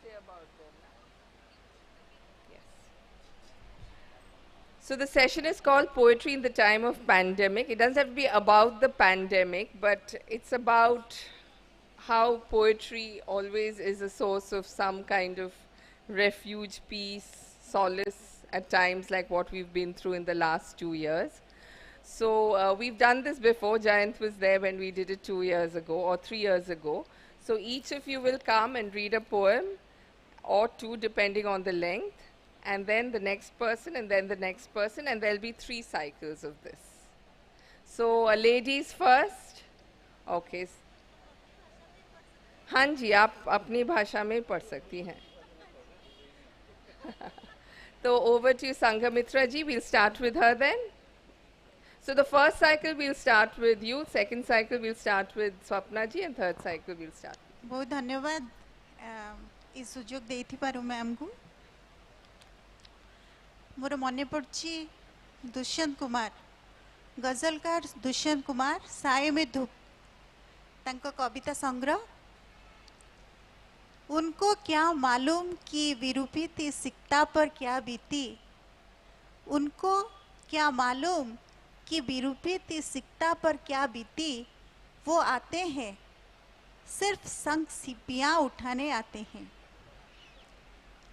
say about them. Yes. So the session is called Poetry in the Time of Pandemic. It doesn't have to be about the pandemic, but it's about how poetry always is a source of some kind of refuge, peace, solace at times like what we've been through in the last 2 years. So we've done this before. Jayant was there when we did it 2 years ago or 3 years ago. So each of you will come and read a poem or two depending on the length, and then the next person, and then the next person, and there'll be 3 cycles of this. So ladies first. Okay. हाँ जी, आप अपनी भाषा में पढ़ सकती हैं. So over to Sanghamitra ji. We'll start with her then. So the first cycle we'll start with you, second cycle we'll start with Swapna ji, and third cycle we'll start. बहुत धन्यवाद इस सुजोग देइथिबारु मैम को. मोर मने पड़छि दुष्यंत कुमार, गजलकार दुष्यंत कुमार, साय में धूप, तांको कविता संग्रह. उनको क्या मालूम कि विरूपी थी सिकता पर क्या बीती. उनको क्या मालूम कि विरूपी थी सिकता पर क्या बीती. वो आते हैं सिर्फ संग सिपियां उठाने आते हैं.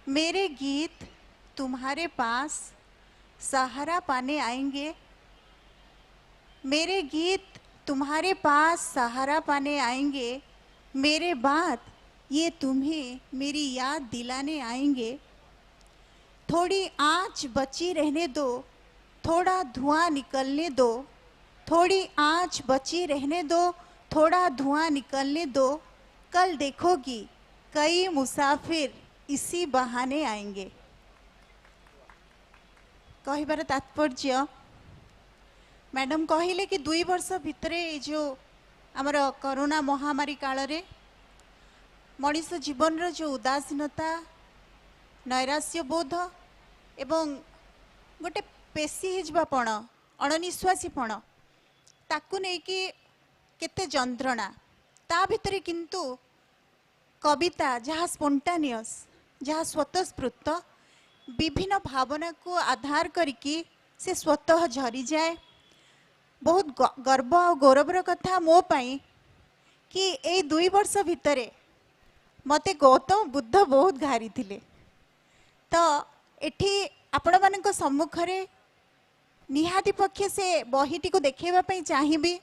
मेरे गीत तुम्हारे पास सहारा पाने आएंगे. मेरे गीत तुम्हारे पास सहारा पाने आएंगे. मेरे बाद ये तुम्हें मेरी याद दिलाने आएंगे. थोड़ी आँच बची रहने दो, थोड़ा धुआं निकलने दो. थोड़ी आँच बची रहने दो, थोड़ा धुआं निकलने दो. कल देखोगी कई मुसाफिर इसी बहाने आएंगे. कहिबार तात्पर्य मैडम कहले कि 2 वर्ष भितरे जो आमर कोरोना महामारी काल रे मनीष जीवन रो जो उदासीनता, नैराश्य बोध एवं गोटे पेशी हिजबापण, अणनिश्वासीपण, ताकू नहीं कि केते जंत्रणा. ता भितरे किंतु कविता जहाँ स्पोंटानियस, जहाँ स्वतःस्फूर्त विभिन्न भावना को आधार करिकी से स्वतः झरी जाए. बहुत गर्व और गौरवर कथा मो पाई कि ए 2 वर्ष भितरे मते गौतम बुद्ध बहुत घारी थिले. तो एठी आपण मानक सम्मुखरे निहाती पक्षे से बहीटी को देखैबा पई चाहिबी.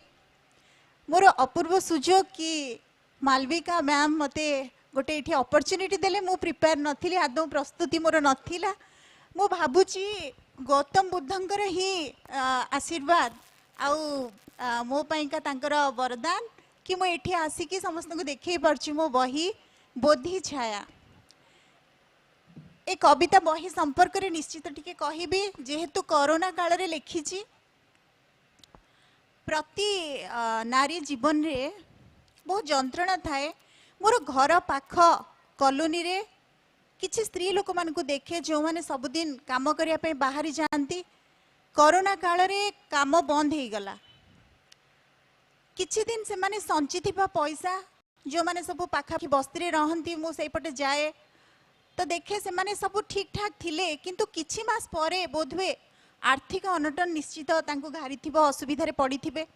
मोर अपूर्व सुजोग कि मालविका मैम मते गोटे एठी अपॉर्चुनिटी देले. मु प्रिपेयर नथिली, आदौ प्रस्तुति मोर नथिला. मु भाबुची गौतम बुद्धंकर ही आशीर्वाद आउ मो पाइका तांकर वरदान कि मु एठी आसिकी समस्त को देखै परछु मो बही बोधि छाया. ए कविता बही संपर्क रे निश्चित टिके कहिबी. जेहेतु कोरोना काल रे लिखिची, प्रति नारी जीवन रे बहुत जंत्रणा थाए. मोर घर पाख कॉलोनी रे किछि स्त्री लोक मान को देखे जो माने सबुदिन काम करिया पे बाहरी जानती. कोरोना काल रे काम बंद हो गला. किछि दिन से माने संचिथिबा पैसा जो माने सब पाखापाखि बस्ती रे रहंती, मु सेई पटे जाए तो देखे से माने सब ठीक ठाक थिले. किंतु किछि मास परे बोधवे आर्थिक अनटन निश्चित तांको घारी थिबो, असुविधा रे पड़ी थिबे.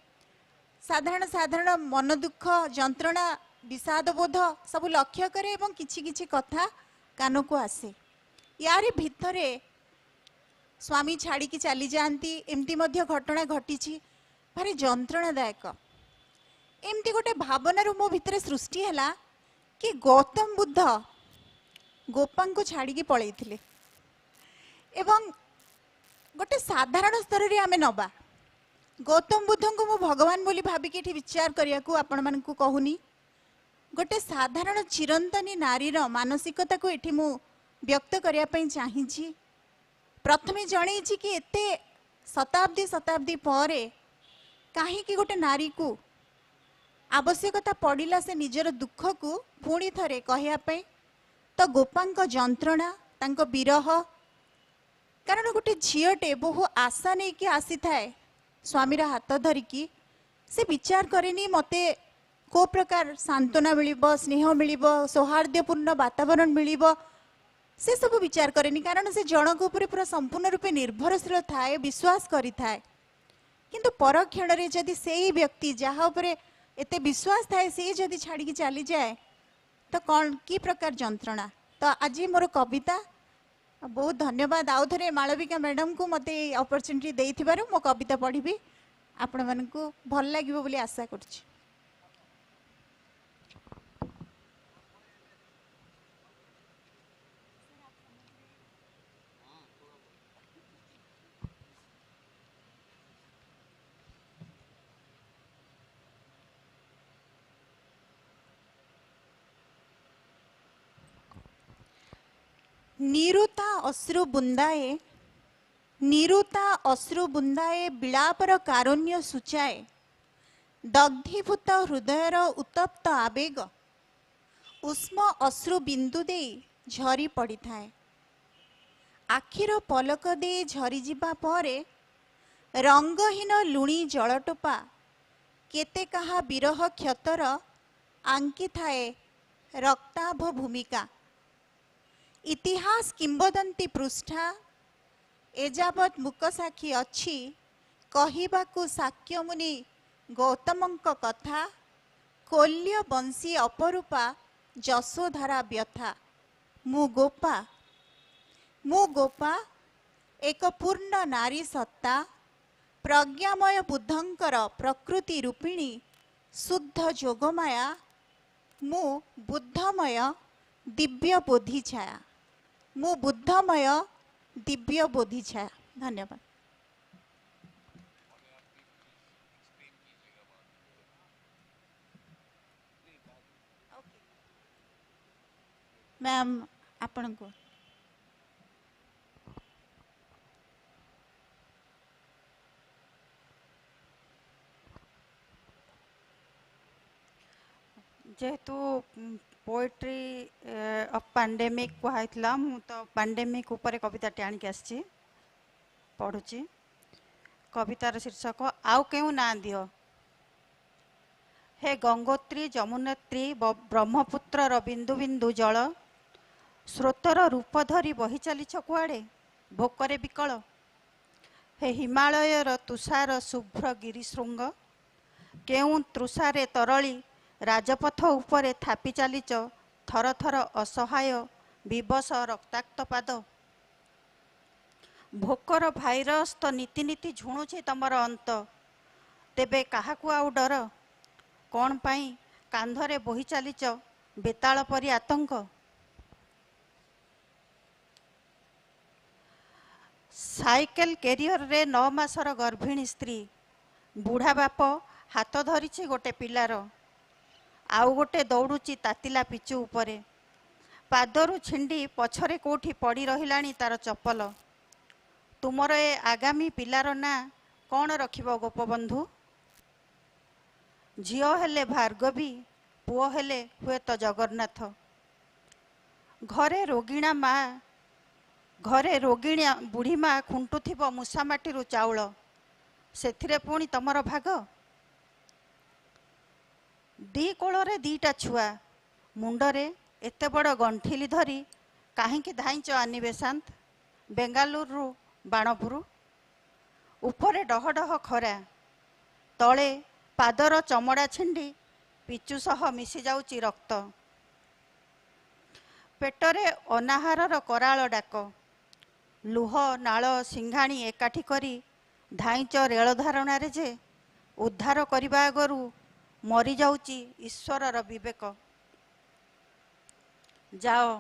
साधारण साधारण मन दुख, जंत्रणा, विषाद बोध सब लक्ष्य करे एवं किछि किछि कथा कान को आसे. यारे भितरे स्वामी छाड़ी की चली जाती. एमती मध्य घटना घटी भारी जंत्रणादायक. एमती गोटे भावना मो भितर सृष्टि है कि गौतम बुद्ध गोपा को छाड़ी की पलई थे. एवं गोटे साधारण स्तर रे आमे नबा गौतम बुद्ध को मु भगवान बोली भाविकी एठी विचार करिया को आपण मन को कहूनी. गोटे साधारण चिरंतनी नारीर मानसिकता को एठी मु व्यक्त करिया पई चाहिछि. प्रथमे जणै कि एते शताब्दी शताब्दी परे कहीं गोटे नारी को आवश्यकता पड़िला से निजर दुख को पुणी थरे कहया तो गोपांक जंत्रणा, तांको विरह. कारण गोटे झीटे बहु आशा नहीं आसी थाए स्वामीर हाथ धरिकी. से विचार करेनी मते को प्रकार सांत्वना मिलिबो स्नेह मिलिबो सौहार्दपूर्ण वातावरण मिलिबो से सब विचार करेनी कारण से जनक उपरे पूरा संपूर्ण रूपे निर्भरशील थाए विश्वास करी थाए किंतु पर क्षण रे जदि सेही व्यक्ति जहाँ उपरे एते विश्वास थाए से जदि छाड़ी की चली जाए तो कौन की प्रकार जंत्रणा। तो आज मोर कविता बहुत धन्यवाद आउ थे मालविका मैडम को मते अपॉर्चुनिटी देइथिबारु मो कविता पढ़ी आपण मानकु भल लागिबो बोली आशा करछि। निरुता अश्रु बुंदाए बिलापर कारुण्य सूचाए दग्धीभूत हृदयर उत्तप्त आवेग उष्म अश्रु बिंदु दे झरी पड़ी थाए आखिर पलक दे झरी जिबा परे रंगहीन लुणी जलटोपा केते कहा विरह क्षतर आंकी थाए रक्ताभ भूमिका इतिहास किंबदंती पृष्ठा एजावत मुक साक्षी अच्छी कहिबाकु साक्ष्य मुनि गौतमंक कथा कोल्य बंशी अपरूपा जशोधारा व्यथा मु गोपा एक पूर्ण नारी सत्ता प्रज्ञामय बुद्धंकर प्रकृति रूपिणी शुद्ध जोगमाया मु बुद्धमय दिव्य बोधि छाया मु बुद्धमय दिव्य बोधि छाया। धन्यवाद। मैम आपण को जेहेतु पोएट्री ऑफ पैंडेमिक कहला मु तो पैंडेमिक ऊपर कविता टाणी आसी पढ़ुची। कवितार शीर्षक आउ क्यों ना दियो। हे गंगोत्री जमुनेत्री ब्रह्मपुत्रर बिंदु बिंदु जल स्रोतर रूप धरी बही चलीछ कुआड़े भोकरे विकल। हे हिमालयर तुषार शुभ्र गिरिशृंग केउं तृषारे तरली राजपथ उपरे थापी चलीच थर थर असहाय विवश रक्ताक्त पाद। भोकर भाइरस तो नीति नीति झुणुछि तमर अंत तेबे काहाकु आउ डर कौन पाई कांधरे बोही चलीच बेताल परी आतंक। साइकेल कैरियर रे 9 मासर गर्भिणी स्त्री बुढ़ा बाप हाथ धरिछि गोटे पिलार आउ गोटे दौड़ुची तातिला पिचु उपरे पादरु छिंडी पछरे कोठी पड़ी रहिलाणी तार चप्पल। तुमर ए आगामी पिलार ना कौन रखिबो गोपबंधु। झियो हेले भार्गवी पुओ हेले हुएत जगन्नाथ। घरे रोगिणा बुढ़ी माँ खुंटुथिबो मूसामाटी चाउल सेथिरे पुणी तमर भाग। दी कोଳରେ दीटा छुआ मुंडरे एते बड़ गंठिली धरी काहींकी धाइंच आनिबेशांत बेंगालुरु बाणपुर। उपरे डह डह खरा तले पादर चमड़ा छिंडी पिचु सह मिसी जाउची रक्त। पेटरे अनाहारर कराल डाक लुह नाल सिंघाणी एकाठी करी धाइंच रेल धारणार जे उद्धार करबा आगरू मरी जाउची ईश्वरर विवेक। जाओ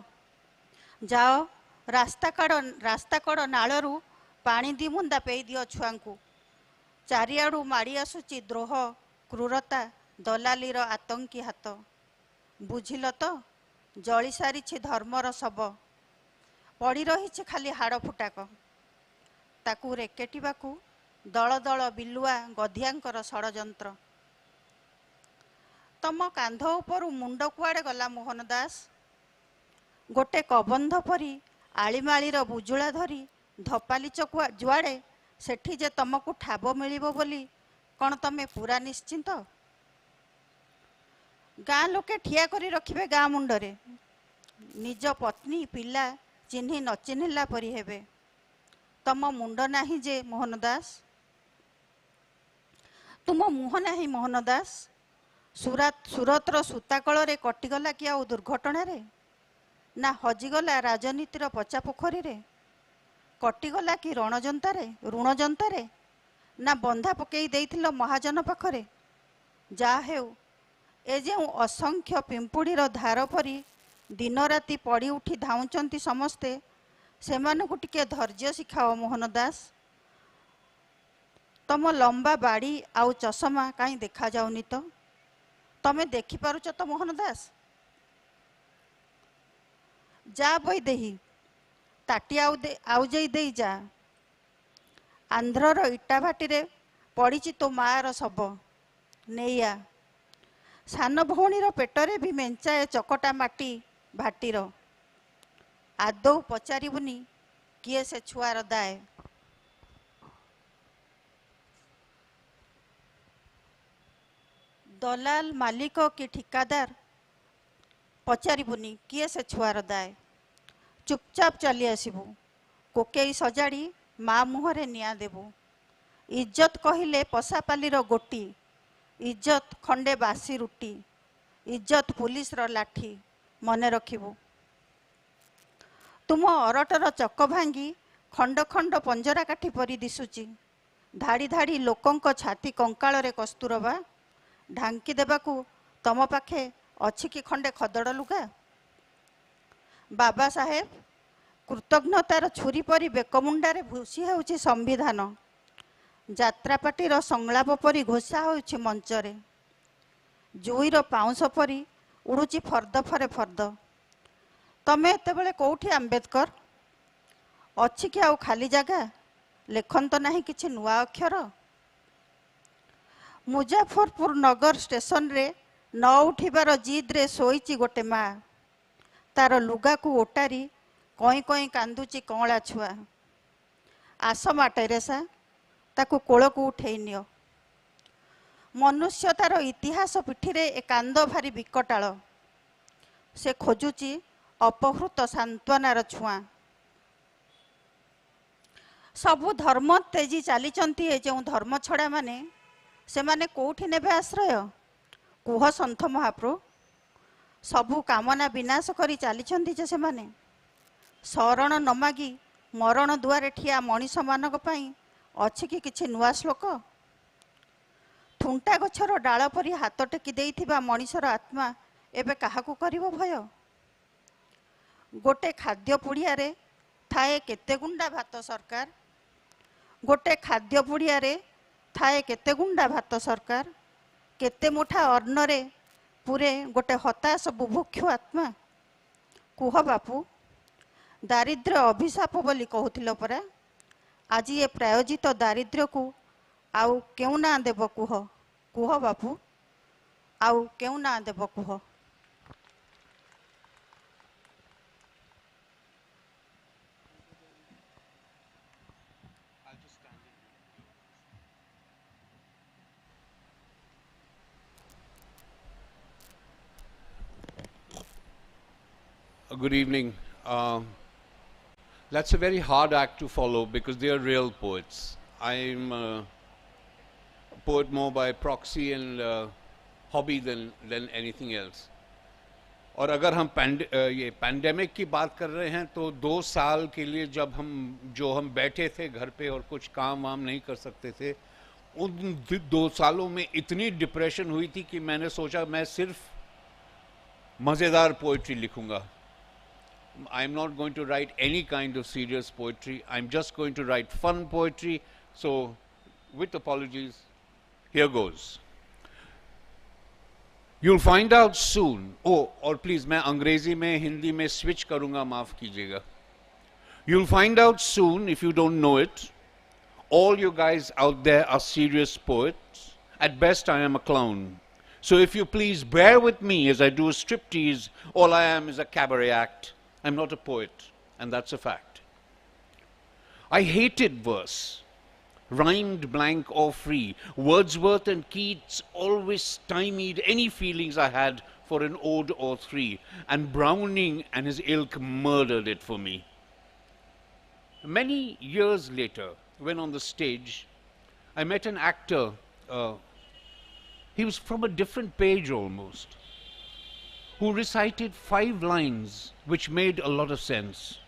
जाओ रास्ता कड़ नालरू पानी दी मुंदा पेई दियो छुआंकू। चारियाडू माड़ी आसुची द्रोह क्रूरता दलालीर आतंकी हाथ। बुझिल तो जली सारिछि धर्मर शब पड़ी रहिछि खाली हाड़ फुटाक। ताकू रेकेटिबाकू दल दल बिलुआ गधियांकर षड़यंत्र। तम कांध उपरु मुंड कुआड़े गला मोहन दास। गोटे कबंध परी आलीमालीर बुजुला धरी धपाली चकुआ जुआड़े सेठी जे तुमको ठाब मिलिबो बोली कौन तमे पूरा निश्चिंत। गाँ लोके ठिया करी रखिबे गाँ मुंडरे निज पत्नी पिला चिन्ही न चिन्हिला परी हेबे तम मुंड नाही जे मोहन दास तुम मुह नाही मोहन दास सुरतर सूताकल रे कटिगला कि आउ दुर्घटन ना हजिगला राजनीतिर पचा पोखरी रे कटिगला कि रणजंतारे ऋणजंतारे ना बंधा पकई देइथिल महाजन पाखरे जा हेउ ए जो असंख्य पिंपुड़ीर धार परी दिन राति पड़ी उठी धाउंचंती समस्ते सेमानकु टिके धैर्य शिखाओ मोहन दास तम लंबा बाड़ी आउ चषमा कहीं देखा जाउनी तो तमे देखि पारुच तो मोहन दास जा बई देही ताटी आउजई दे जा आंध्रर इटा भाटी पड़ी तो मार शब नेया सान भौणीर पेटरे भी मेंचाए चकटा माटी भाटीर आदौ पचारिबुनी किए से छुआर दाए दलाल मालिक कि ठिकादार पचारिबुनी किए से छुआर दाए चुपचाप चली आसबू कोकेई सजाड़ी माँ मुहरे निया देबू इज्जत कहिले पशापालीर गोटी इज्जत खंडे बासी रुटी इज्जत पुलिस रो लाठी मने रखिबू तुम अरटर चक भांगी खंड खंड पंजरा काठी परी दिसुची धाड़ी धाड़ी लोकंक छाती कंकाल रे कस्तूरबा ढांकी देबाकू तम पाखे अछि कि खंडे खदड़ लुगा बाबा साहेब कृतज्ञतार छुरी परी बेकमुंडारे भूसी हेउची संविधान जात्रापाटीर संलाप परी घोषा होउची मंचरे जुईर पाउंस परी उड़ुची फर्द फरे फर्द तमे एते बेले कोठी आंबेडकर अछि कि आउ खाली जगह लेखन तो नहीं किछि नुआ अक्षर मुजफ्फरपुर नगर स्टेशन रे न उठिबार जिद रे सोईची गोटे माँ तार लुगा को ओटारी कई कई कांदुची कौला छुआ आस मा टेरेसा ताकू कोल को उठे नियो मनुष्य तार इतिहास पिठी रे ए कांद भारी विकटाल से खोजुची अपहृत सांत्वनार छुआ सबु धर्म तेजी चलीचंती ए जो धर्म छड़ा माने से माने कोठी नेबे आश्रय कुह सन्थ महाप्रभु सबु कामना विनाश करी चलीचंती जे से माने शरण न मागी मरण दुआरे ठिया मनीष मानक पई अछि कि किछि नुआ श्लोक ठुंटा गछर डाल परी हाथ टेकी देइथिबा मनीषर आत्मा एबे काहाकू करिवो भय गोटे खाद्य पुड़िया रे थाए केते गुंडा भात सरकार गोटे खाद्य पुड़िया रे थाए केते गुंडा भात सरकार केते मुठा अन्न रे पूरे गोटे हताश बुभुक्षु आत्मा कुह बापू दारिद्र्य अभिशाप बोली कहूथिल परा आज ये प्रायोजित दारिद्र्य को आउ केउ ना देव कुह कुह बापू आउ केउ ना देव कुह Good evening. That's a very hard act to follow because they are real poets. I'm a poet more by proxy and hobby than anything else. और अगर हम ये पैंडेमिक की बात कर रहे हैं तो 2 साल के लिए जब हम बैठे थे घर पे और कुछ काम वाम नहीं कर सकते थे उन 2 सालों में इतनी डिप्रेशन हुई थी कि मैंने सोचा मैं सिर्फ मज़ेदार पोइट्री लिखूंगा. I'm not going to write any kind of serious poetry. I'm just going to write fun poetry. So, with apologies, here goes. You'll find out soon. Oh, और please मैं अंग्रेजी में हिंदी में switch करूँगा माफ कीजिएगा. You'll find out soon if you don't know it. All you guys out there are serious poets. At best, I am a clown. So if you please bear with me as I do a striptease, all I am is a cabaret act. I'm not a poet, and that's a fact. I hated verse. rhymed blank or free. Wordsworth and Keats always stymied any feelings I had for an ode or three, and Browning and his ilk murdered it for me. Many years later, when on the stage, I met an actor. He was from a different page almost, who recited 5 lines which made a lot of sense.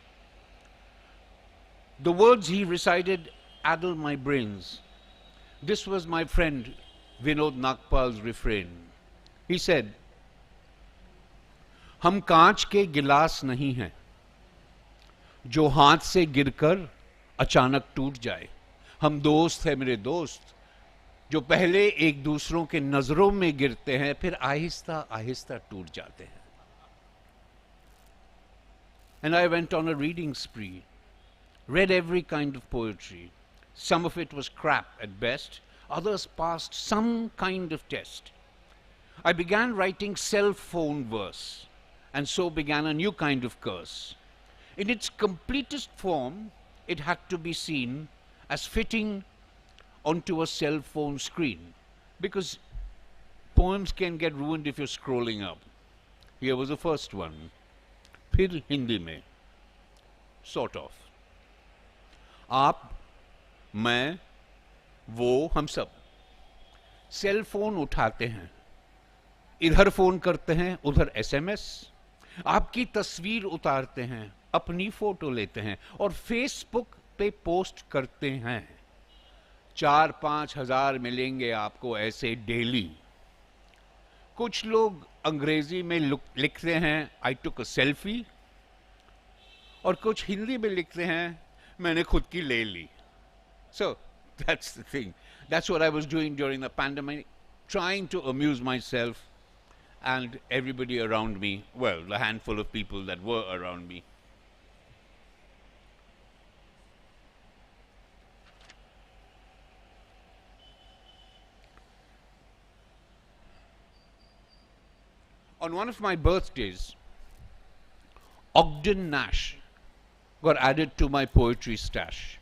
The words he recited addled my brains. This was my friend Vinod Nagpal's refrain. He said, हम कांच के गिलास नहीं हैं जो हाथ से गिरकर अचानक टूट जाए. हम दोस्त हैं मेरे दोस्त जो पहले एक दूसरों के नजरों में गिरते हैं फिर आहिस्ता आहिस्ता टूट जाते हैं. And I went on a reading spree, read every kind of poetry. Some of it was crap at best, others passed some kind of test. I began writing cell phone verse, and so began a new kind of curse. In its completest form, it had to be seen as fitting onto a cell phone screen, because poems can get ruined if you're scrolling up. Here was the first one. फिर हिंदी में, sort of. आप, मैं, वो, हम सब cell phone उठाते हैं, इधर फोन करते हैं, उधर एसएमएस, आपकी तस्वीर उतारते हैं, अपनी फोटो लेते हैं और फेसबुक पे पोस्ट करते हैं. 4-5 हजार मिलेंगे आपको ऐसे डेली. कुछ लोग अंग्रेजी में लिखते हैं आई टुक अ सेल्फी, और कुछ हिंदी में लिखते हैं मैंने खुद की ले ली. So that's the thing. That's what I was doing during the pandemic, trying to amuse myself and everybody around me, well, the handful of people that were around me. On one of my birthdays, Ogden Nash got added to my poetry stash.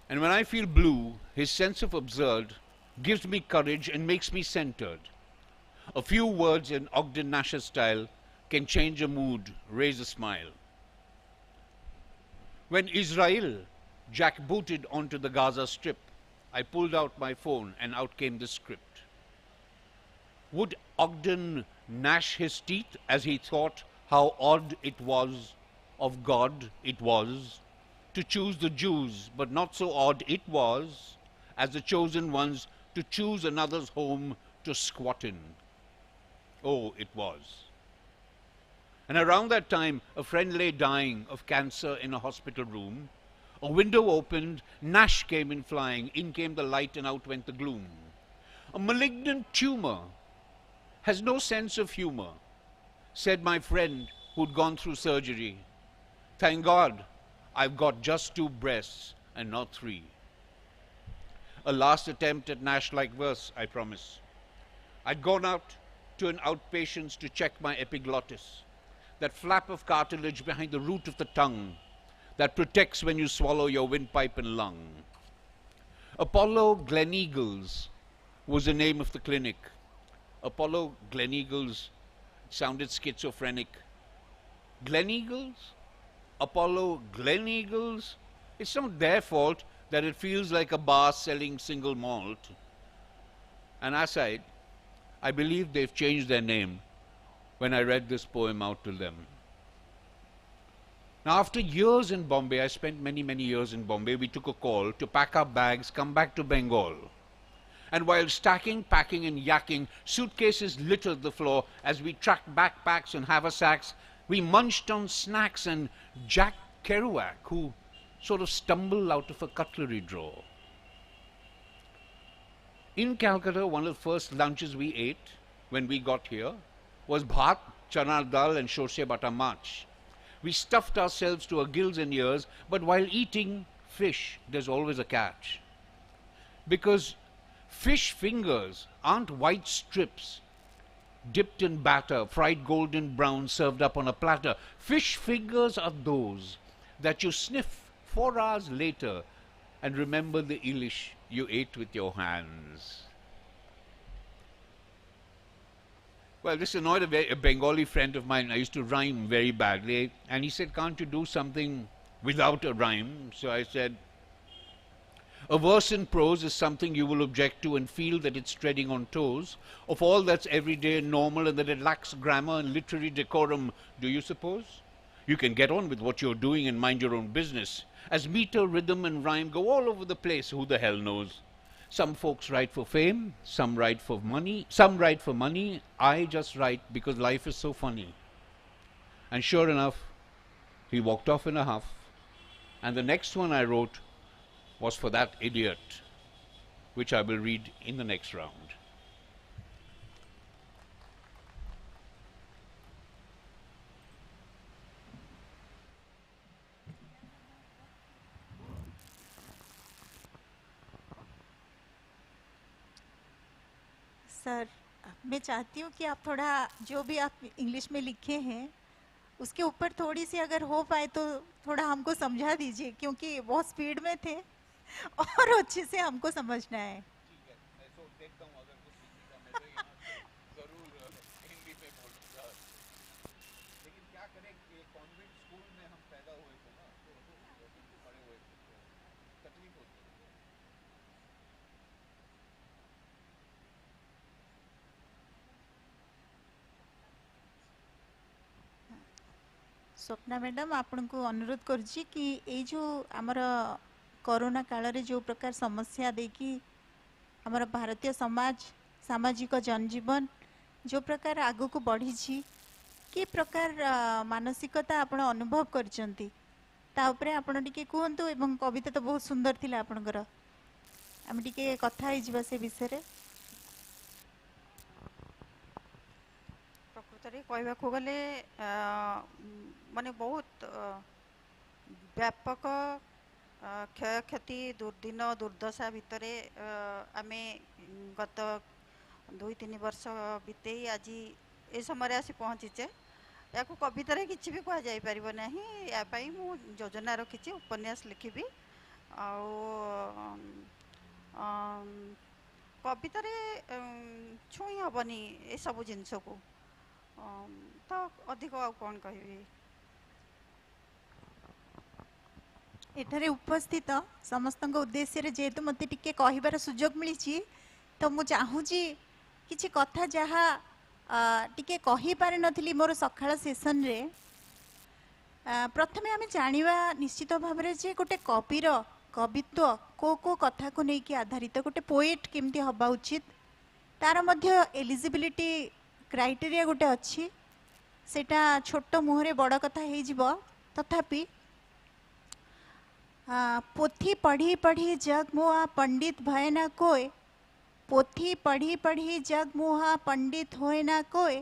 And when I feel blue, his sense of absurd gives me courage and makes me centered. A few words in Ogden Nash's style can change a mood, raise a smile. When Israel jackbooted onto the Gaza Strip, I pulled out my phone and out came the script. Would Ogden gnash his teeth as he thought how odd it was, of God it was, to choose the Jews, but not so odd it was, as the chosen ones, to choose another's home to squat in. Oh, it was. And around that time, a friend lay dying of cancer in a hospital room. A window opened, Nash came in flying, in came the light and out went the gloom. A malignant tumor has no sense of humor, said my friend who'd gone through surgery. Thank God, I've got just 2 breasts and not 3. A last attempt at Nash-like verse, I promise. I'd gone out to an outpatient's to check my epiglottis, that flap of cartilage behind the root of the tongue that protects when you swallow your windpipe and lung. Apollo Gleneagles was the name of the clinic. Apollo Gleneagles sounded schizophrenic. Gleneagles? Apollo Gleneagles? It's not their fault that it feels like a bar selling single malt. And aside, I believe they've changed their name when I read this poem out to them. Now, after years in Bombay, I spent many, many years in Bombay, we took a call to pack our bags, come back to Bengal. And while stacking, packing and yakking, suitcases littered the floor as we tracked backpacks and haversacks. We munched on snacks and Jack Kerouac, who sort of stumbled out of a cutlery drawer. In Calcutta, one of the first lunches we ate when we got here was bhat, chana dal and shorse bata mach. We stuffed ourselves to our gills and ears, but while eating fish, there's always a catch. Because fish fingers aren't white strips dipped in batter, fried golden brown, served up on a platter. Fish fingers are those that you sniff 4 hours later and remember the Ilish you ate with your hands. Well, this annoyed a Bengali friend of mine. I used to rhyme very badly, and he said, "Can't you do something without a rhyme?" So I said, "A verse in prose is something you will object to and feel that it's treading on toes of all that's everyday and normal and that it lacks grammar and literary decorum, do you suppose? You can get on with what you're doing and mind your own business. As meter, rhythm, and rhyme go all over the place, who the hell knows? Some folks write for fame, some write for money. I just write because life is so funny." And sure enough, he walked off in a huff, and the next one I wrote was for that idiot, which I will read in the next round. Sir, मैं चाहती हूँ कि आप थोड़ा जो भी आप English में लिखे हैं उसके ऊपर थोड़ी सी अगर हो पाए तो थोड़ा हमको समझा दीजिए, क्योंकि बहुत स्पीड में थे और अच्छे से हमको समझना है। स्वप्ना मैडम, आपण को अनुरोध करुच्ची कि ये जो आमर कोरोना काल रे जो प्रकार समस्या देखी आमर भारतीय समाज सामाजिक जनजीवन जो प्रकार आगु को बढ़ी कि प्रकार मानसिकता आपण अनुभव करचंती ता उपरे आपण टिके कहंतु। एवं कविता तो बहुत सुंदर थिला आपनकर, हम टिके कथा हे जिबा से विषय रे। प्रकृतरे कहबाकू गले माने बहुत व्यापक क्षयक्षति दुर्दिन दुर्दशा भितर आमे गत 2-3 वर्ष बीते आज ए समय आसी पहुँचीचे। या कवितार किसी भी कह जापर ना, या मु योजना रखी उपन्यास लिखी कवितार छुई हेनी ये सब जिनस को तो अधिक आ कौन कह एठारे उपस्थित समस्त उद्देश्य रे जेहेतु मते टिके कहिबार सुजोग मिली तो मु चाहूची किछि कथा जहा टिके कहि पारे नथिली मोर सखाळ सेशन रे। प्रथमे आमे जानिबा निश्चित भाव रे जे गोटे कविर कवित्व को कथा को नै कि आधारित, गोटे पोएट केमती हबा उचित तार मध्य एलिजिबिलिटी क्राइटेरिया गोटे अच्छी, सेटा छोट मुहरे बड़ कथा हे जिवो। तथापि पोथी पढ़ी पढ़ी जग मुहा पंडित भय ना कोय, पोथी पढ़ी पढ़ी जग मुहा पंडित होए ना कोय,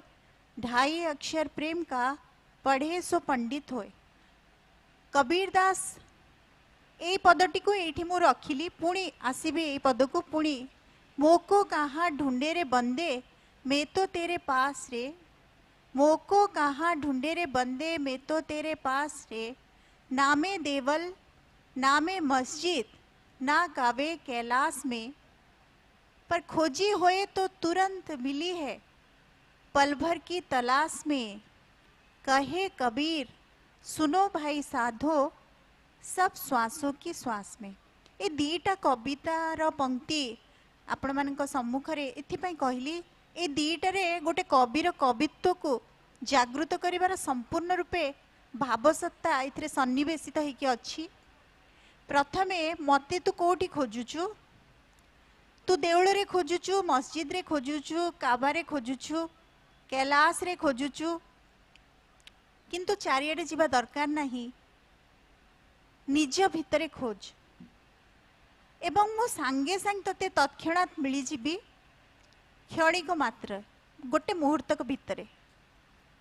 2.5 अक्षर प्रेम का पढ़े सो पंडित होए। कबीर दास ए पदटी को एठी मु रखिली, पुणी आसीबे ए पद को पुणी मोको कहाँ ढूंढे रे बंदे मैं तो तेरे पास रे, मोको कहाँ ढूंढे रे बंदे मैं तो तेरे पास रे, नामे देवल नामे मस्जिद ना कावे कैलाश में, पर खोजी होए तो तुरंत मिली है पल भर की तलाश में। कहे कबीर सुनो भाई साधो सब श्वासों की श्वास में। ये दीटा कवितार पंक्ति आपण मानक सम्मुख रे एथिपाई कहली, ए दीटारे गोटे कविर कवित्व को जागृत करिवार संपूर्ण रूपे भावसत्ता एथिरे सन्निवेशित होइकी अछि। प्रथमे मते तू कोठी खोजुचु, तू देउल रे खोजुचु, मस्जिद रे खोजुचु, काबा रे खोजुचु, कैलाश रे खोजुचु, किंतु चारियाडे जीवा दरकार नहीं, निज भितरे खोज। एवं मो सांगे सांग तते तत्क्षणात मिली जीवी क्षणिक मात्र गोटे मुहूर्तक भितरे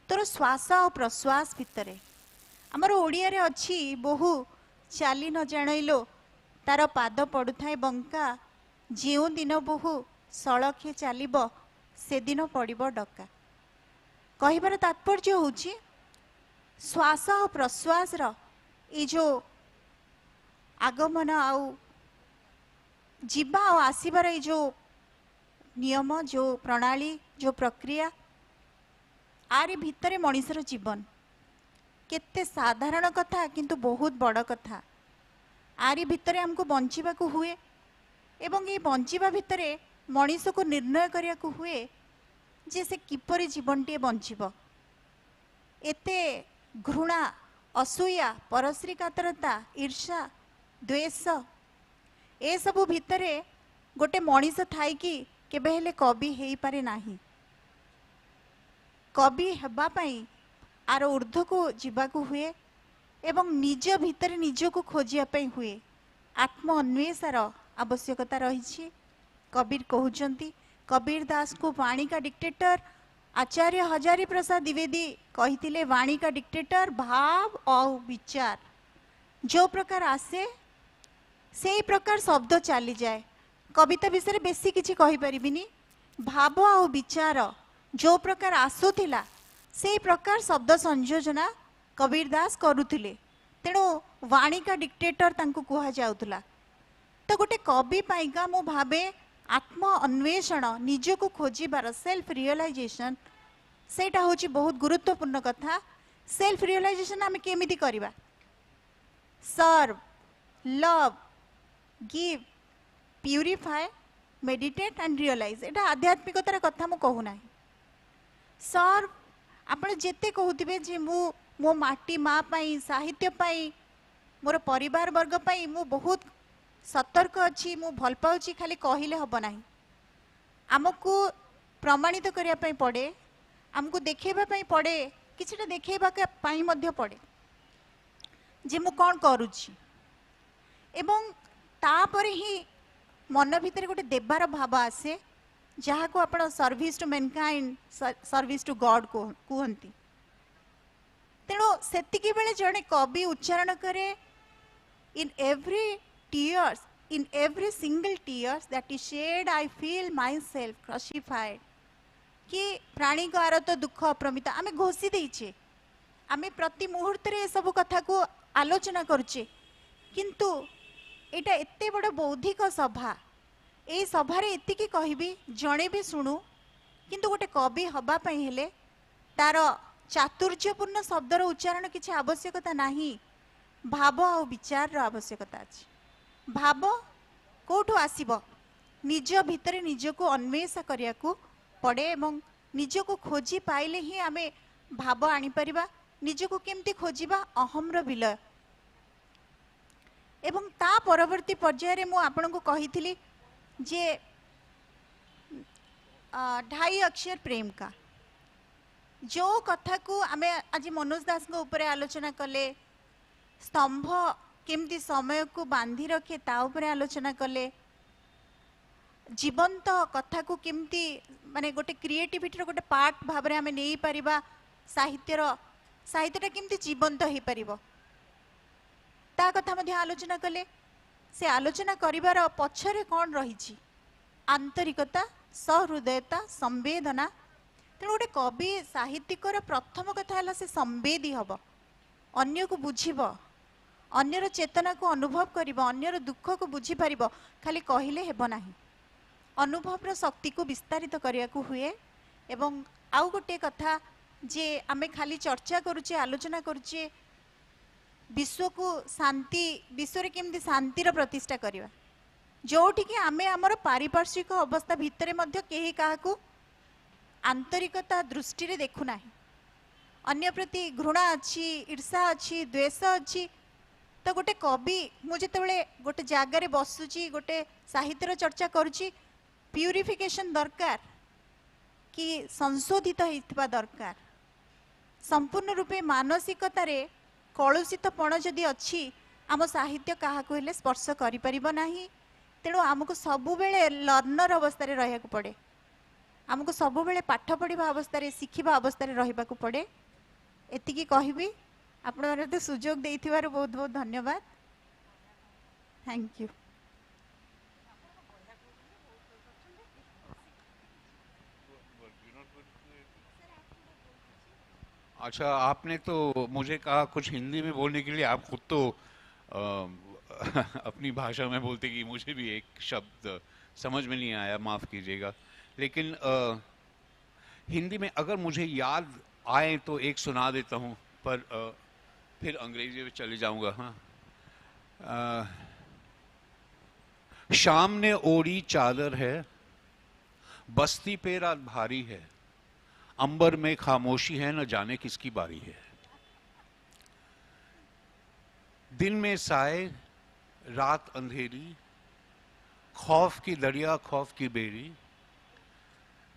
तोर श्वास और प्रश्वास भितरे। आमर ओडिया रे अछि बहु चाली न जानइलो तार पाद पड़ु थाए बंका, जेउ दिन बहु सड़खे चलिब से दिन पड़िब डका। कहिबार तात्पर्य होछि श्वास और प्रश्वास रो ए जो आगमन आउ जीवा और आसीबार ये जो नियम जो प्रणाली जो प्रक्रिया आरी भितरे मनीषर जीवन केते साधारण कथा किंतु बहुत बड़ कथा आरी भितरे हमको बंचिबा को हुए एवं ये बंचिबा भितरे मनीष को निर्णय करिया को हुए जे से किपरि जीवनटे बंचिब एते घृणा असूया परश्री कातरता ईर्षा द्वेष ए सबु भितरे गोटे मनीष थाई कि केबे हेले कवि हेई पारे नाही कवि हेबा पई आर ऊर्ध्व को जीवाकू हुए एवं निज भितर निज को खोजिया पई हुए आत्म अन्वेषार आवश्यकता रही कबीर कहउचंती कबीर दास को वाणी का डिक्टेटर आचार्य हजारी प्रसाद द्विवेदी कही वाणी का डिक्टेटर भाव और विचार जो प्रकार आसे से प्रकार शब्द चली जाए कविता विषय बेसी किसी कहि परिबिनी भाव और विचार जो प्रकार आसुथिला से प्रकार शब्द संयोजना कबीर दास करुथिले तेणु वाणी का डिक्टेटर तांको कुहा जाउथला तो गोटे कवि पाइका मु भाबे आत्म अन्वेषण निज को खोजिबार सेल्फ रियलाइजेशन सेटा होची बहुत गुरुत्वपूर्ण कथा सेल्फ रियलाइजेशन आमे केमिति करिबा serve love give purify meditate and realise एटा आध्यात्मिकतार कथा मु कहू नाही सर्व आपण जेते कहूथिबे जे मु मो माटी माँ पाई साहित्य पाई मोर परिवार वर्ग पाई मु बहुत सतर्क अच्छी मु भल पाउची खाली कहिले हब नाही आमको प्रमाणित करिया पई पड़े आमको देखेबा पई पड़े किछटा देखेबा के पई मध्य पड़े जे मु कोन करूची एवं तापरे ही मन भितर गोटे देवार भाव आसे जहाँ को आपण service to mankind service to God को कहती तेणु सेतिकी बेले जड़े कवि उच्चारण करे in every tears in every single tears that is shed I feel myself crucified कि प्राणी को आर तो दुख अप्रमिता आमे घोषी देचे आमे प्रति मुहूर्त रे सब कथा को आलोचना करुचे किंतु एटा एते बड़ बौद्धिक सभा ए सभारे एतिकी कहबी जणे भी शुणु किंतु गोटे कवि हबा पई हेले तार चातुर्यपूर्ण शब्दर उच्चारण किसी आवश्यकता नहीं भाव आ विचार आवश्यकता अछि भाव कोठु आसीबो निज भितरे निज को अन्वेषण करिया को पड़े एवं निज को खोजी पाइले ही आमे भाव आनी परिबा निज को केमती खोजिबा अहमर विलय एवं ता परवर्ती पर्याय रे मु आपन को कहिथिली जे 2.5 अक्षर प्रेम का जो कथा को आमे आज मनोज दास को ऊपर आलोचना कले स्तंभ केमती समय को बांधी रखे ता ऊपर आलोचना कले जीवंत कथा को केमती माने गोटे क्रिएटिविटी गोटे पार्ट भाव आमे नहीं परिबा साहित्यटा केमती जीवंत हो परिबो ता कथा मध्ये आलोचना कले से आलोचना करिवार पछरे कौन रही आंतरिकता सहृदयता संवेदना तेणु गोटे कवि साहित्यिकर प्रथम कथा है से संवेदी हम अन्य को बुझीब अन्यर चेतना को अनुभव करिब अन्यर दुख को बुझी पारिब खाली कहले हेब नाही अनुभव शक्ति को विस्तारित करिया को हुए एवं आउ गोटे कथा जे आमे खाली चर्चा करुचे आलोचना करुचे विश्व को शांति विश्व रे केमती शांतिर प्रतिष्ठा करिवा जोठी कि आमे हमर पारिपार्श्विक अवस्था भितरे मध्य केही काहाकू आंतरिकता दृष्टि रे देखु नाही अन्य प्रति घृणा अच्छी ईर्षा अच्छी द्वेष अच्छी तो गोटे कवि मु जेतेबेले गोटे जागा रे बसुची गोटे साहित्यर चर्चा करुची प्यूरिफिकेशन दरकार कि संशोधित होइतबा दरकार संपूर्ण रूपे मानसिकता रे कलुषितपण जदि अच्छी आम साहित्य क्या कहले स्पर्श करि परिबो नाही तेणु आमको सबुबेले लर्नर अवस्था रहा पड़े आमको सबुबेले पाठ पढ़ा अवस्था शिखा अवस्था रहा पड़े एतिकी कहबी आपण तो सुजोग देइथिबार बहुत बहुत धन्यवाद थैंक यू अच्छा, आपने तो मुझे कहा कुछ हिंदी में बोलने के लिए, आप खुद तो अपनी भाषा में बोलते कि मुझे भी एक शब्द समझ में नहीं आया, माफ़ कीजिएगा, लेकिन हिंदी में अगर मुझे याद आए तो एक सुना देता हूँ, पर फिर अंग्रेजी में चले जाऊँगा। हाँ, शाम ने ओढ़ी चादर है, बस्ती पे रात भारी है, अंबर में खामोशी है, न जाने किसकी बारी है। दिन में साए, रात अंधेरी, खौफ की दरिया खौफ की बेरी,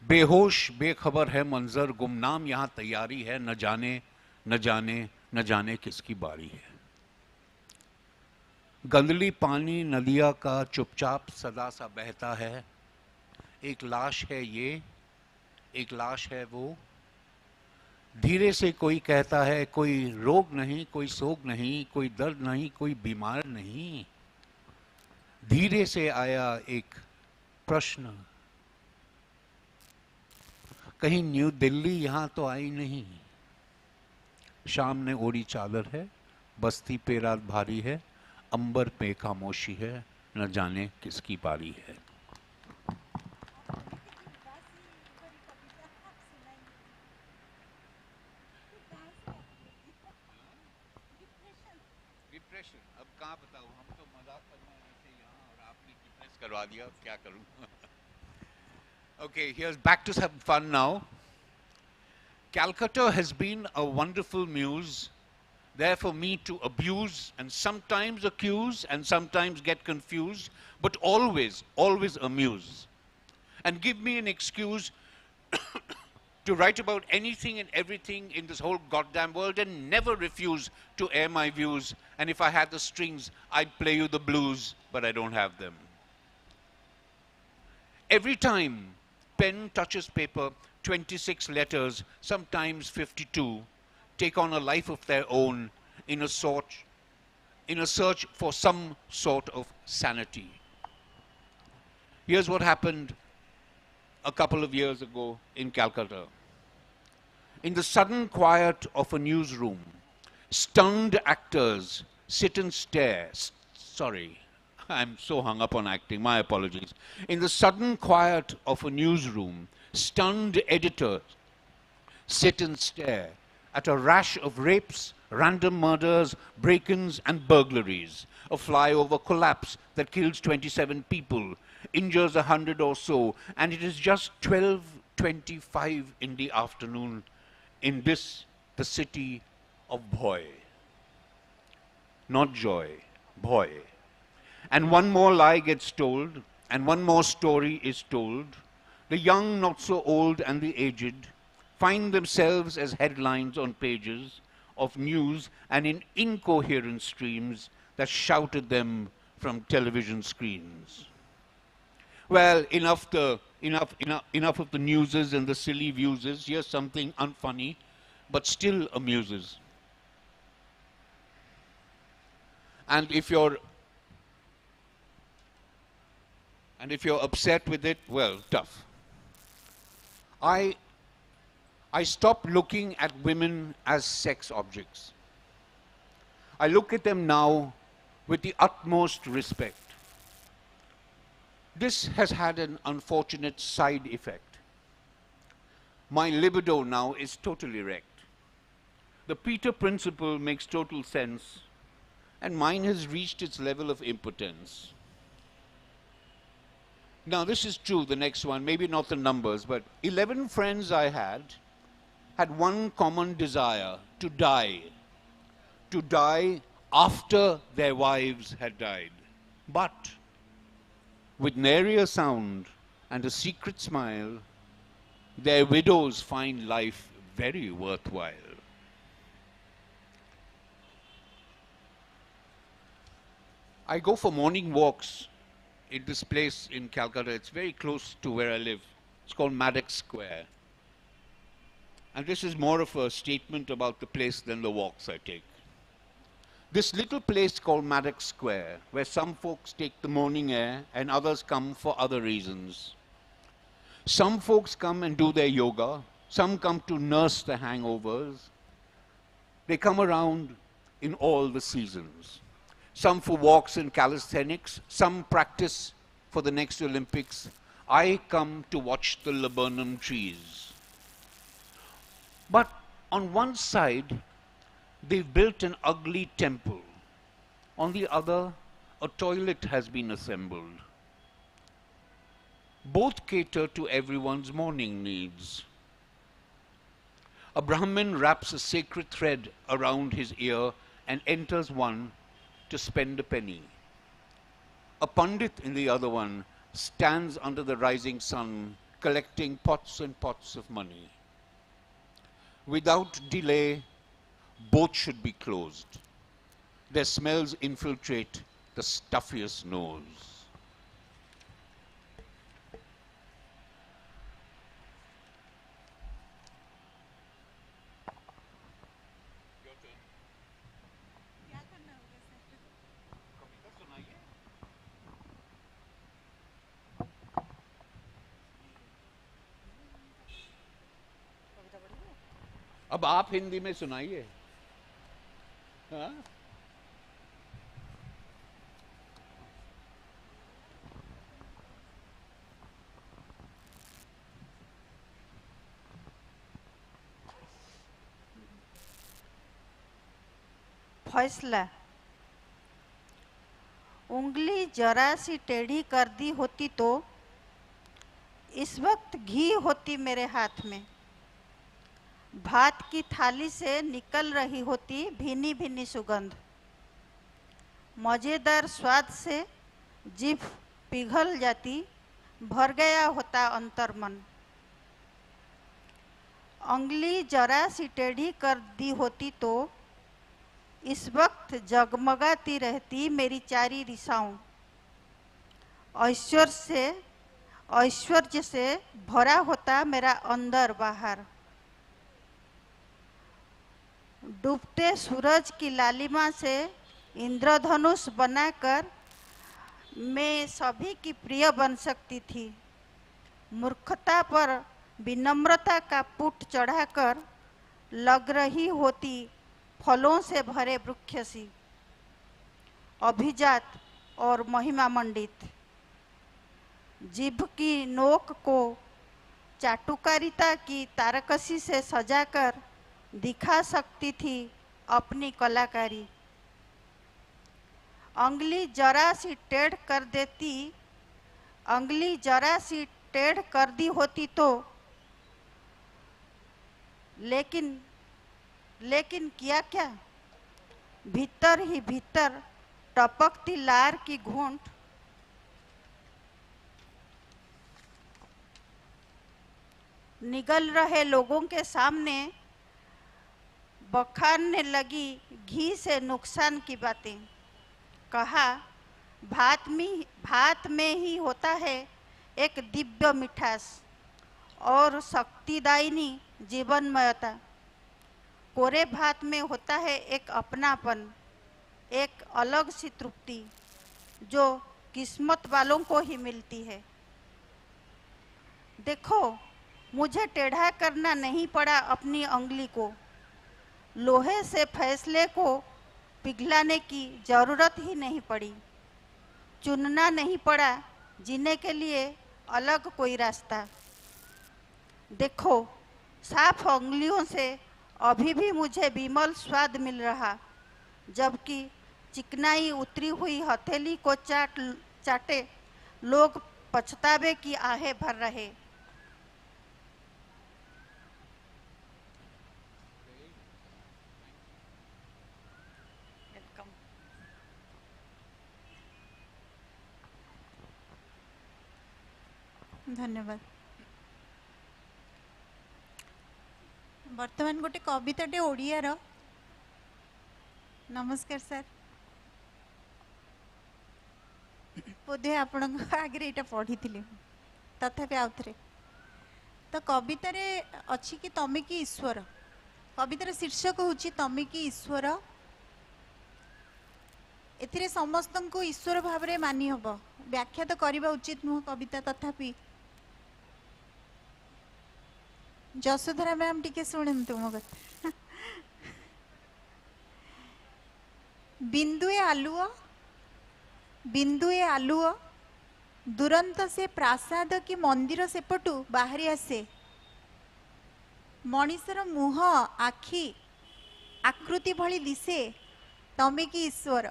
बेहोश बेखबर है मंजर, गुमनाम यहां तैयारी है, न जाने न जाने न जाने किसकी बारी है। गंदली पानी नदिया का चुपचाप सदा सा बहता है, एक लाश है ये, एक लाश है वो, धीरे से कोई कहता है, कोई रोग नहीं, कोई सोग नहीं, कोई दर्द नहीं, कोई बीमार नहीं। धीरे से आया एक प्रश्न, कहीं न्यू दिल्ली यहां तो आई नहीं। शाम ने ओढ़ी चादर है, बस्ती पे रात भारी है, अंबर पे खामोशी है, न जाने किसकी बारी है। डिप्रेशन, अब कहाँ बताऊँ, हम तो मजाक करने आए थे यहाँ और आपने डिप्रेस करवा दिया, अब क्या करूँ। Okay, here's back to some fun now. Calcutta has been a wonderful muse, there for me to abuse and sometimes accuse and sometimes get confused, but always, always amuse. And give me an excuse to write about anything and everything in this whole goddamn world and never refuse to air my views. And if I had the strings, I'd play you the blues, but I don't have them. Every time pen touches paper, 26 letters, sometimes 52, take on a life of their own in a search for some sort of sanity. Here's what happened a couple of years ago in Calcutta. In the sudden quiet of a newsroom, stunned actors sit and stare. Sorry, I'm so hung up on acting, my apologies. In the sudden quiet of a newsroom, stunned editors sit and stare at a rash of rapes, random murders, break-ins and burglaries, a flyover collapse that kills 27 people, injures 100 or so, and it is just 12:25 in the afternoon in this, the city of Bhoy. Not joy, Bhoy. And one more lie gets told, and one more story is told. The young, not so old, and the aged find themselves as headlines on pages of news and in incoherent streams that shout at them from television screens. Well, enough of the newses and the silly viewses. Here's something unfunny, but still amuses. And if you're upset with it, well, tough. I stopped looking at women as sex objects. I look at them now with the utmost respect. This has had an unfortunate side effect. My libido now is totally wrecked. The Peter principle makes total sense, and mine has reached its level of impotence. Now, this is true, the next one, maybe not the numbers, but 11 friends I had one common desire, to die after their wives had died. But with nary a sound and a secret smile, their widows find life very worthwhile. I go for morning walks in this place in Calcutta. It's very close to where I live. It's called Maddox Square. And this is more of a statement about the place than the walks I take. This little place called Maddox Square, where some folks take the morning air and others come for other reasons. Some folks come and do their yoga. Some come to nurse the hangovers. They come around in all the seasons. some for walks and calisthenics, some practice for the next Olympics. I come to watch the laburnum trees. But on one side, they've built an ugly temple. On the other, a toilet has been assembled. Both cater to everyone's morning needs. A Brahmin wraps a sacred thread around his ear and enters one to spend a penny. A Pandit in the other one stands under the rising sun, collecting pots and pots of money. Without delay, both should be closed. Their smells infiltrate the stuffiest nose. अब आप हिंदी में सुनाइए. हाँ? फैसला. उंगली जरा सी टेढ़ी कर दी होती तो इस वक्त घी होती मेरे हाथ में. भात की थाली से निकल रही होती भीनी भीनी सुगंध. मज़ेदार स्वाद से जीभ पिघल जाती, भर गया होता अंतर्मन. उंगली जरा सी टेढ़ी कर दी होती तो इस वक्त जगमगाती रहती मेरी चारी दिशाओं. ऐश्वर्य से भरा होता मेरा अंदर बाहर. डूबते सूरज की लालिमा से इंद्रधनुष बनाकर मैं सभी की प्रिय बन सकती थी. मूर्खता पर विनम्रता का पुट चढ़ाकर लग रही होती फलों से भरे वृक्ष सी. अभिजात और महिमा मंडित. जीभ की नोक को चाटुकारिता की तारकसी से सजाकर दिखा सकती थी अपनी कलाकारी. उंगली जरा सी टेढ़ कर देती, उंगली जरा सी टेढ़ कर दी होती तो, लेकिन किया क्या. भीतर ही भीतर टपकती लार की घूंट निगल रहे लोगों के सामने बखानने लगी घी से नुकसान की बातें. कहा, भात में ही होता है एक दिव्य मिठास और शक्तिदायिनी जीवनमयता. कोरे भात में होता है एक अपनापन, एक अलग सी तृप्ति जो किस्मत वालों को ही मिलती है. देखो, मुझे टेढ़ा करना नहीं पड़ा अपनी उंगली को. लोहे से फैसले को पिघलाने की जरूरत ही नहीं पड़ी. चुनना नहीं पड़ा जीने के लिए अलग कोई रास्ता. देखो, साफ उंगलियों से अभी भी मुझे विमल स्वाद मिल रहा, जबकि चिकनाई उतरी हुई हथेली को चाटे लोग पछतावे की आहें भर रहे. धन्यवाद. वर्तमान गोटे कविताटे ओडियार. नमस्कार सर. बोधे आपण आगे यहाँ पढ़ी तथापि आउ थे. तो कवितार अच्छी कि तमे कि ईश्वर. कवितार शीर्षक हूँ तमे कि ईश्वर. एथिरे समस्त को ईश्वर भाव में मानि हम. व्याख्या तो करवा उचित नुह कविता. तथापि जसोधरा मैम टिके शुणु मो कथा. बिंदुए आलुओ बिंदुए आलुओ दुरंत से प्रासाद कि मंदिर सेपटू बाहरी आसे मनीषर मुह आखि आकृति भली दिसे तमे कि ईश्वर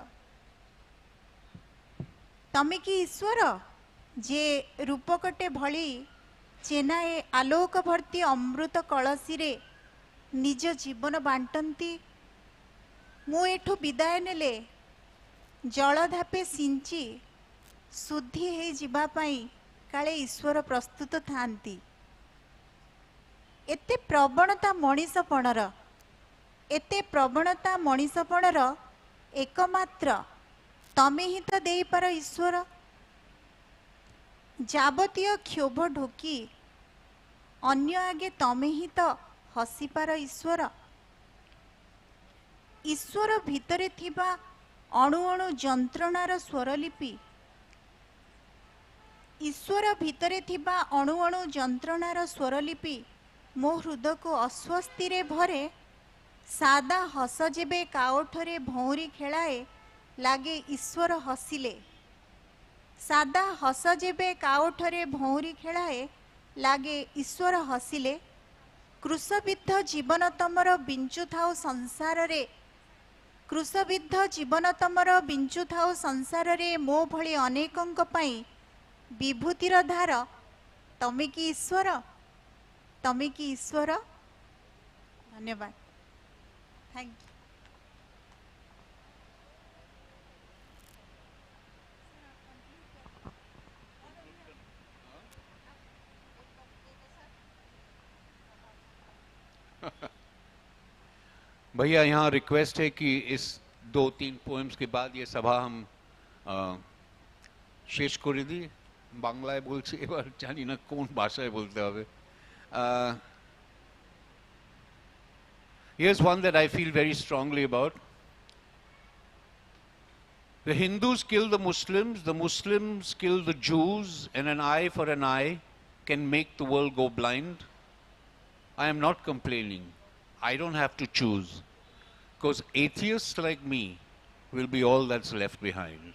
तमे कि ईश्वर जे रूपकटे भली चेनाए आलोक भर्ती अमृत कलसी रे निज जीवन बांटती मु एठू विदाय नेले जल धापे सिंची शुद्धि हे जीवा पाई काले ईश्वर प्रस्तुत थांती एते प्रवणता मनीषपणर एते प्रवणता मनीषपणर एकमात्र तमे ही तो देई पार ईश्वर जाबतीय क्षोभ ढोकी अन्य आगे तमे ही तो हसी पार ईश्वर ईश्वर भितरे थिबा अणु अणु जंत्रणार स्वरलिपि ईश्वर भितरे थिबा अणु अणु जंत्रणार स्वरलिपि मो हृदय को अस्वस्थि रे भरे सादा हस जेबे काओठरे भौरी खेलाए लागे ईश्वर हसिले सादा हस जेबे काओठरे भौरी खेलाए लागे ईश्वर हसिले कृषविद्ध जीवन तमर बिंचु थाउ संसार रे कृषविद्ध जीवन तमर बिंचु थाउ संसार रे मो भली अनेकंक पई विभूतिर धार तमे कि ईश्वर तमे कि ईश्वर धन्यवाद थैंक यू भैया यहाँ रिक्वेस्ट है कि इस 2-3 पोएम्स के बाद ये सभा हम শেষ করে দিই বাংলায় বলছি এবার জানি না কোন ভাষায় বলতে হবে Here's one that I feel very strongly about. The Hindus kill the Muslims kill the Jews, and an eye for an eye can make the world go blind. I am not complaining. I don't have to choose, because atheists like me will be all that's left behind.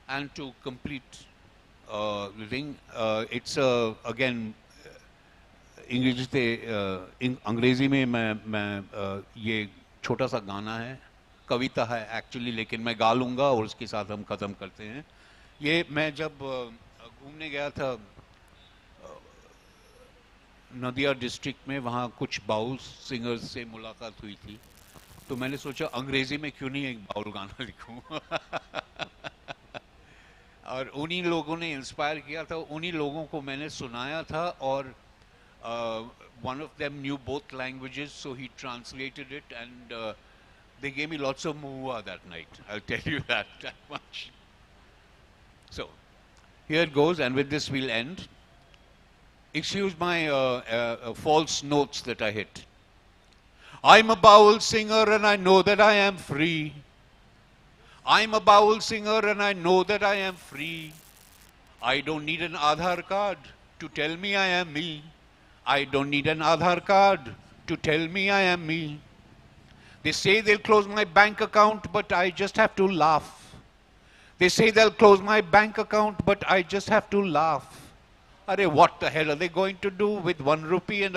And to complete the thing, it's again अंग्रेजी में मैं ये छोटा सा गाना है कविता है actually लेकिन मैं गा लूँगा और उसके साथ हम ख़त्म करते हैं ये मैं जब घूमने गया था नदिया डिस्ट्रिक्ट में वहाँ कुछ बाउल सिंगर्स से मुलाकात हुई थी तो मैंने सोचा अंग्रेजी में क्यों नहीं एक बाउल गाना लिखूं और उन्हीं लोगों ने इंस्पायर किया था उन्हीं लोगों को मैंने सुनाया था और one of them knew both languages so he translated it and they gave me lots of muwa that night. I'll tell you that much. So here it goes and with this we'll end. Excuse my false notes that I hit. I'm a baul singer and I know that I am free. I'm a baul singer and I know that I am free. I don't need an Aadhaar card to tell me I am me. I don't need an Aadhaar card to tell me I am me. They say they'll close my bank account, but I just have to laugh. They say they'll close my bank account, but I just have to laugh. Arey, what the hell are they going to do with 1.5 rupees?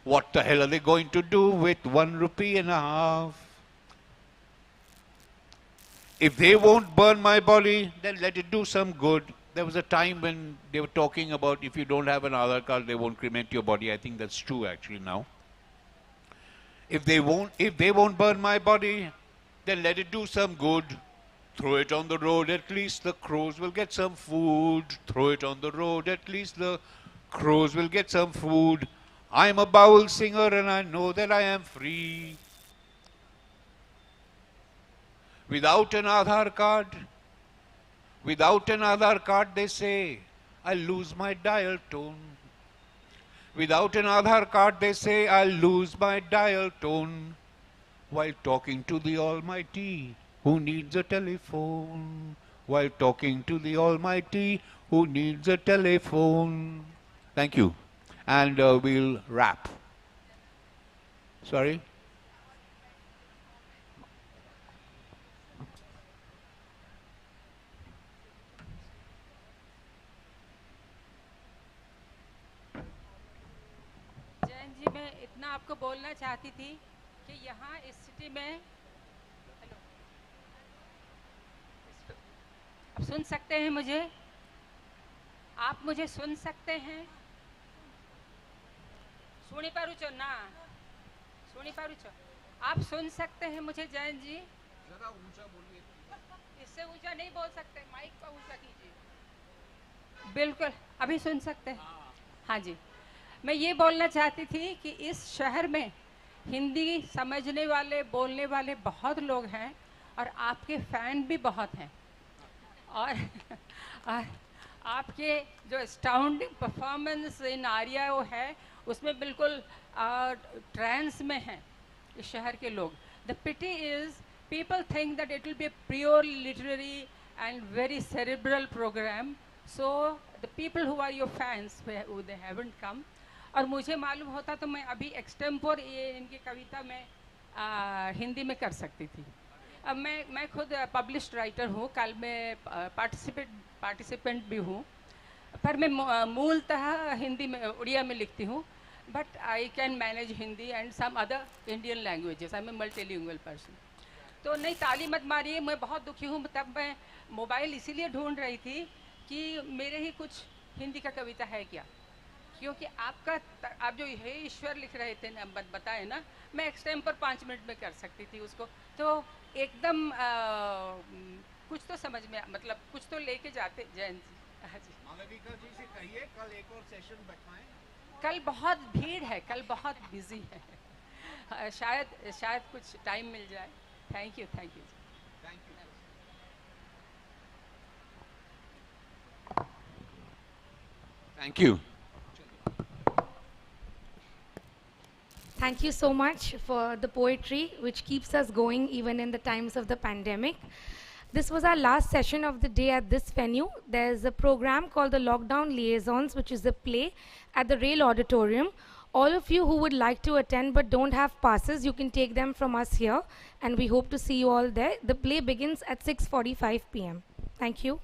What the hell are they going to do with 1.5 rupees? If they won't burn my body, then let it do some good. There was a time when they were talking about if you don't have an Aadhaar card, they won't cremate your body. I think that's true actually now. If they won't burn my body, then let it do some good. Throw it on the road, at least the crows will get some food. Throw it on the road, at least the crows will get some food. I'm a baul singer and I know that I am free. Without an Aadhaar card, they say, I'll lose my dial tone. Without an Aadhaar card, they say, I'll lose my dial tone. While talking to the Almighty, who needs a telephone? While talking to the Almighty, who needs a telephone? Thank you. And we'll wrap. Sorry? मैं इतना आपको बोलना चाहती थी कि यहाँ इस city में, हेलो, अब सुन सकते हैं मुझे? आप मुझे सुन सकते हैं? सुनी पारुचो ना? सुनी पारुचो? आप सुन सकते हैं मुझे जयंत जी? जरा ऊंचा बोलिए। इससे ऊंचा नहीं बोल सकते, माइक का ऊंचा कीजिए। बिल्कुल, अभी सुन सकते हैं? हाँ जी, मैं ये बोलना चाहती थी कि इस शहर में हिंदी समझने वाले, बोलने वाले बहुत लोग हैं और आपके फ़ैन भी बहुत हैं। और, और आपके जो अस्टाउंडिंग परफॉर्मेंस इन आर्या वो है, उसमें बिल्कुल ट्रांस में हैं इस शहर के लोग. The pity is people think that it will be a pure literary and very cerebral program. So the people who are your fans, who they haven't come. और मुझे मालूम होता तो मैं अभी एक्सटेम्पोर ये इनकी कविता में हिंदी में कर सकती थी. अब मैं खुद पब्लिश्ड राइटर हूँ, कल मैं पार्टिसिपेंट भी हूँ, पर मैं मूलतः हिंदी में, उड़िया में लिखती हूँ. But I can manage Hindi and some other Indian languages. I am multilingual person. तो नहीं, ताली मत मारिए, मैं बहुत दुखी हूँ. तब मैं मोबाइल इसीलिए ढूंढ रही थी कि मेरे ही कुछ हिंदी का कविता है क्या, क्योंकि आप जो हे ईश्वर लिख रहे थे ना, बताए ना, मैं एक्सटेम्पर 5 मिनट में कर सकती थी उसको. तो एकदम कुछ तो समझ में, मतलब कुछ तो लेके जाते. जयंत जी. हाँ जी, मालविका जी से कहिए कल एक और सेशन बैठाएं. कल बहुत भीड़ है, कल बहुत बिजी है. शायद कुछ टाइम मिल जाए. Thank you. Thank you. Thank you. Thank you so much for the poetry, which keeps us going even in the times of the pandemic. This was our last session of the day at this venue. There's a program called the Lockdown Liaisons, which is a play at the Rail Auditorium. All of you who would like to attend but don't have passes, you can take them from us here, and we hope to see you all there. The play begins at 6:45 p.m. Thank you.